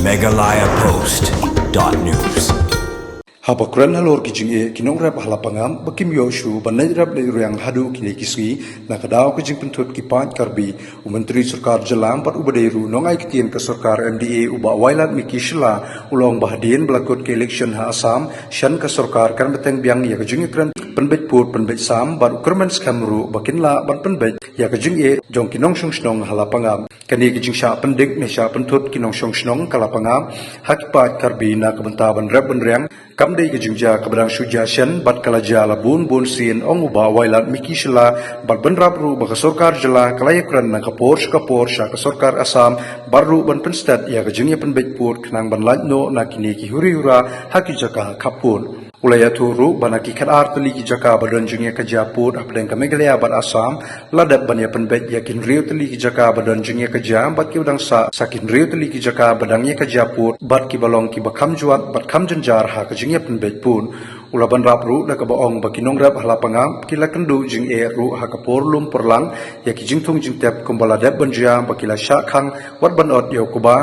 Meghalaya Post.news. Habakran halor kijing kinong rap halapangam bakim yoshu banai rap le riang hadu kini kisgi nakadaw kijing pentut kipan karbi Menteri Sarkar Jalam pat ubadeiru nongai kitien ke Sarkar MDA uba wailat mikishla ulong bahdien belakut ke election ha Assam shan ke Sarkar kan beteng biang ya kijing kran penbet put penbet sam bar ukerman skamru bakinla ban penbet ya kijing jong kinong shong shnong halapangam kani kijing sha pendik ne sha pentut kinong shong shnong kalapangam hakipat karbi na kebentaban rap benriang kam dei ke jingja keberang suja shen bat kalaja labun bun sin ong uba wailat miki shela bat benrap ru ba Sarkar jela kalayakran na kapor sha ke Sarkar Assam baru ban penstat ya ke jingya penbet put kenang ban latno na kini ki huri hura haki jaka kapur ulaya turu banaki khatar tuli ki jaka badan jingya ke japur apdeng ke Meghalaya bat Assam ladat banya penbet yakin riu tuli ki jaka badan jingya ke jam bat ki udang sakin riu tuli ki jaka badangnya ke japur bat ki balong ki bakam juat bat kam jenjar ha ke jingya penbet pun ulaban rap ru na kabaong bakinong rap halapangam kila kendu jing ru ha kapor lum perlang ya ki jingtung jing tep kumbala dep banjia bakila syakang wat ban od yo kuba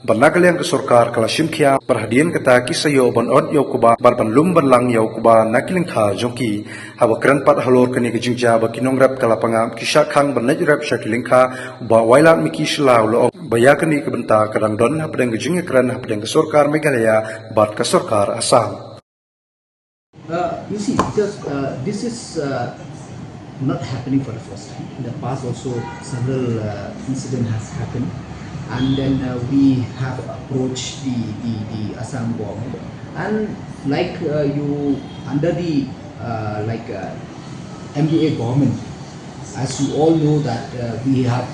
Banagaliang ke Sarkar kala simkia perhadian kata kisayo ban od yo kuba bar ban lum ban lang yo kuba nakiling kha jongki hawa kran pat halor kani ke jingja bakinong rap kala pangam kisakang ban najrap shakiling kha ba wailat miki shlau lo bayakani ke benta kadang don hapdeng ke jingya kran hapdeng ke Sarkar Meghalaya bat ke Sarkar Assam. You see, because this is not happening for the first time. In the past also several incidents has happened, and then we have approached the Assam government, and like you under the MDA government, as you all know that we have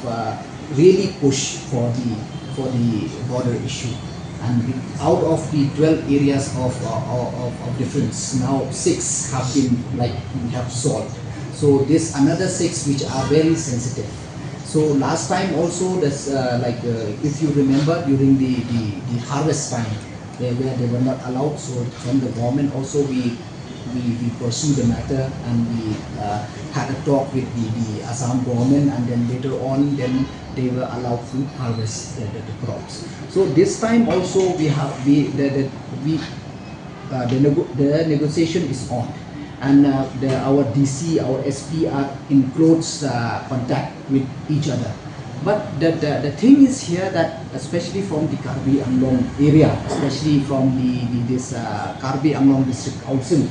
really pushed for the border issue. And out of the 12 areas of difference, now 6 have been we have solved. So there's another 6 which are very sensitive. So last time also, this if you remember during the harvest time, they were not allowed. So from the government also we pursued the matter, and we had a talk with the Assam government, and then later on then they were allowed to harvest the crops. So this time also the negotiation is on, and our DC, our SP are in close contact with each other. But the thing is here that especially from the Karbi Anglong area, especially from this Karbi Anglong District Council,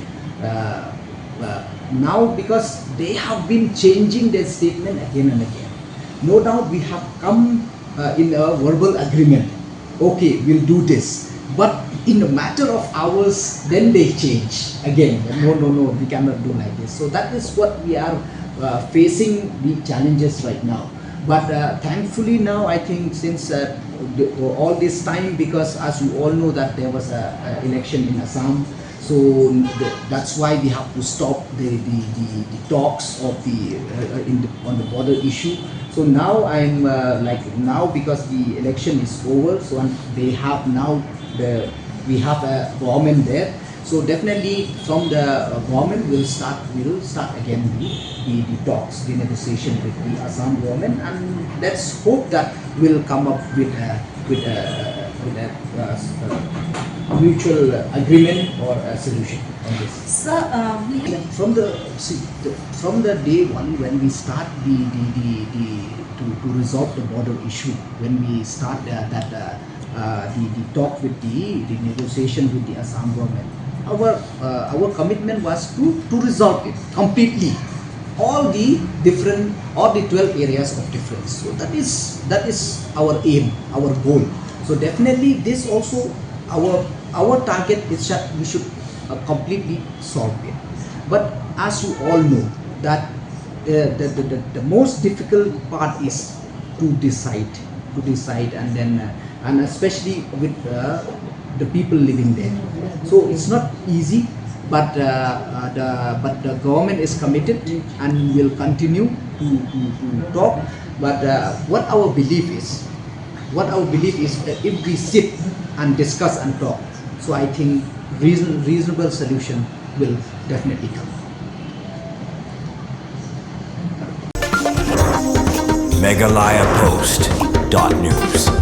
now because they have been changing their statement again and again. No doubt we have come in a verbal agreement. Okay, we'll do this. But in a matter of hours, then they change again. No, we cannot do like this. So that is what we are facing the challenges right now. But thankfully now, I think since all this time, because as you all know that there was an election in Assam, so that's why we have to stop the talks of on the border issue. So now I'm now because the election is over, so they have now we have a government there. So definitely from the government we will start again the talks, the negotiation with the Assam government, and let's hope that we'll come up with a mutual agreement or a solution on this. Sir, from the day one when we start to resolve the border issue, when we start the talk with the negotiation with the Assam government, our commitment was to resolve it completely, all the 12 areas of difference. So that is our aim, our goal. So definitely this also our target is that we should completely solve it. But as you all know that the most difficult part is to decide, and then and especially with the people living there. So it's not easy, but the government is committed and will continue to talk. But what our belief is that if we sit and discuss and talk, so I think reasonable solution will definitely come. Meghalaya Post.news.